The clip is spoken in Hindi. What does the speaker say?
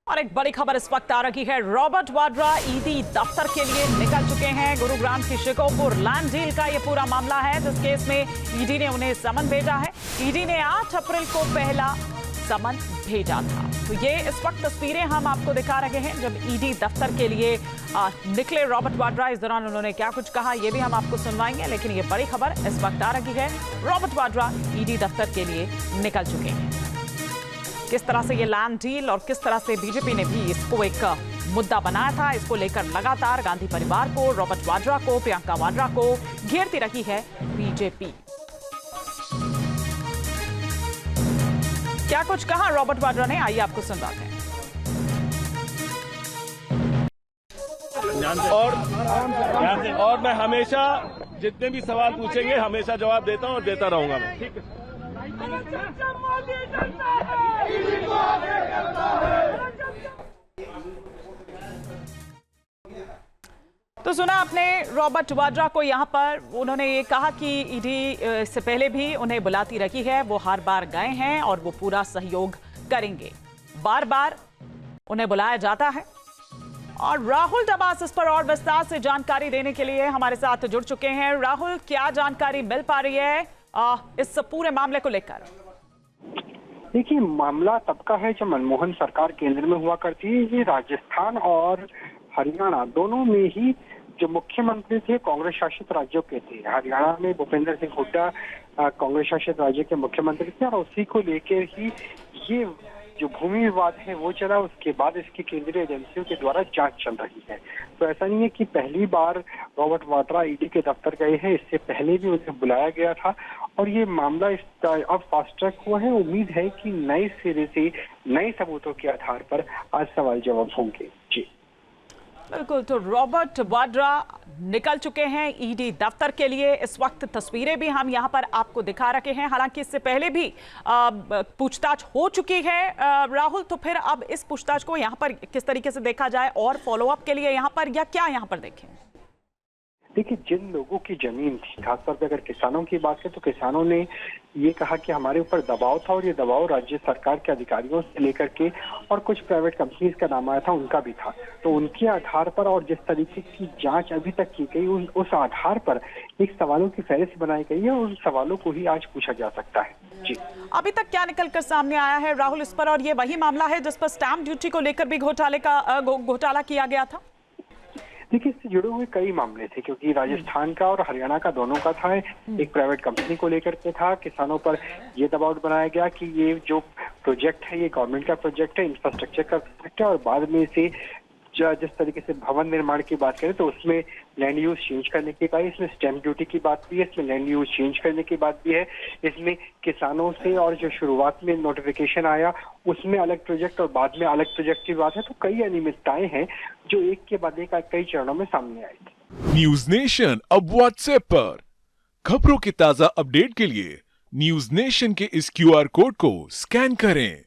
और एक बड़ी खबर इस वक्त आ रही है। रॉबर्ट वाड्रा ईडी दफ्तर के लिए निकल चुके हैं। गुरुग्राम की शिकोपुर लैंड डील का ये पूरा मामला है जिस केस में ईडी ने उन्हें समन भेजा है। ईडी ने 8 अप्रैल को पहला समन भेजा था। तो ये इस वक्त तस्वीरें हम आपको दिखा रहे हैं जब ईडी दफ्तर के लिए निकले रॉबर्ट वाड्रा। इस दौरान उन्होंने क्या कुछ कहा ये भी हम आपको सुनवाएंगे, लेकिन ये बड़ी खबर इस वक्त आ रही है। रॉबर्ट वाड्रा ईडी दफ्तर के लिए निकल चुके हैं। किस तरह से ये लैंड डील और किस तरह से बीजेपी ने भी इसको एक मुद्दा बनाया था, इसको लेकर लगातार गांधी परिवार को, रॉबर्ट वाड्रा को, प्रियंका वाड्रा को घेरती रही है बीजेपी। क्या कुछ कहा रॉबर्ट वाड्रा ने, आइए आपको सुनवाते हैं। और मैं हमेशा जितने भी सवाल पूछेंगे हमेशा जवाब देता हूं और देता रहूंगा मैं। ठीक है। तो सुना आपने रॉबर्ट वाड्रा को, यहाँ पर उन्होंने ये कहा कि ईडी इससे पहले भी उन्हें बुलाती रही है, वो हर बार गए हैं और वो पूरा सहयोग करेंगे। बार बार उन्हें बुलाया जाता है। और राहुल दबास इस पर और विस्तार से जानकारी देने के लिए हमारे साथ जुड़ चुके हैं। राहुल, क्या जानकारी मिल पा रही है इस पूरे मामले को लेकर? देखिए, मामला तब का है जब मनमोहन सरकार केंद्र में हुआ करती है। ये राजस्थान और हरियाणा दोनों में ही जो मुख्यमंत्री थे कांग्रेस शासित राज्यों के थे। हरियाणा में भूपेंद्र सिंह हुड्डा कांग्रेस शासित राज्य के मुख्यमंत्री थे और उसी को लेकर ही ये जो भूमि विवाद है वो चला। उसके बाद इसकी केंद्रीय एजेंसियों के द्वारा जांच चल रही है। तो ऐसा नहीं है कि पहली बार रॉबर्ट वाड्रा ईडी के दफ्तर गए हैं, इससे पहले भी उन्हें बुलाया गया था और ये मामला अब फास्ट ट्रैक हुआ है। उम्मीद है कि नए सिरे से नए सबूतों के आधार पर आज सवाल जवाब होंगे। जी बिल्कुल, तो रॉबर्ट वाड्रा निकल चुके हैं ईडी दफ्तर के लिए। इस वक्त तस्वीरें भी हम यहां पर आपको दिखा रखे हैं। हालांकि इससे पहले भी पूछताछ हो चुकी है राहुल, तो फिर अब इस पूछताछ को यहां पर किस तरीके से देखा जाए और फॉलोअप के लिए यहां पर या क्या यहां पर देखें? देखिए, जिन लोगों की जमीन थी, खासतौर पे अगर किसानों की बात करें तो किसानों ने ये कहा कि हमारे ऊपर दबाव था और ये दबाव राज्य सरकार के अधिकारियों से लेकर के और कुछ प्राइवेट कंपनीज का नाम आया था उनका भी था। तो उनके आधार पर और जिस तरीके की जांच अभी तक की गई उस आधार पर एक सवालों की फहरिस्त बनाई गई है और उन सवालों को ही आज पूछा जा सकता है। जी, अभी तक क्या निकल कर सामने आया है राहुल इस पर? और ये वही मामला है जिस पर स्टैंप ड्यूटी को लेकर भी घोटाला किया गया था? देखिए, इससे जुड़े हुए कई मामले थे क्योंकि राजस्थान का और हरियाणा का दोनों का था। एक प्राइवेट कंपनी को लेकर के था। किसानों पर ये दबाव बनाया गया कि ये जो प्रोजेक्ट है ये गवर्नमेंट का प्रोजेक्ट है, इंफ्रास्ट्रक्चर का प्रोजेक्ट है और बाद में से जिस तरीके से भवन निर्माण की बात करें तो उसमें लैंड यूज चेंज करने की बात, इसमें स्टैंप ड्यूटी की बात भी है, इसमें लैंड यूज चेंज करने की बात भी है, इसमें किसानों से और जो शुरुआत में नोटिफिकेशन आया उसमें अलग प्रोजेक्ट और बाद में अलग प्रोजेक्ट की बात है। तो कई अनियमितताएं हैं जो एक के बाद एक कई चरणों में सामने आई थी। न्यूज नेशन अब व्हाट्सएप पर खबरों के ताजा अपडेट के लिए न्यूज नेशन के इस QR कोड को स्कैन करें।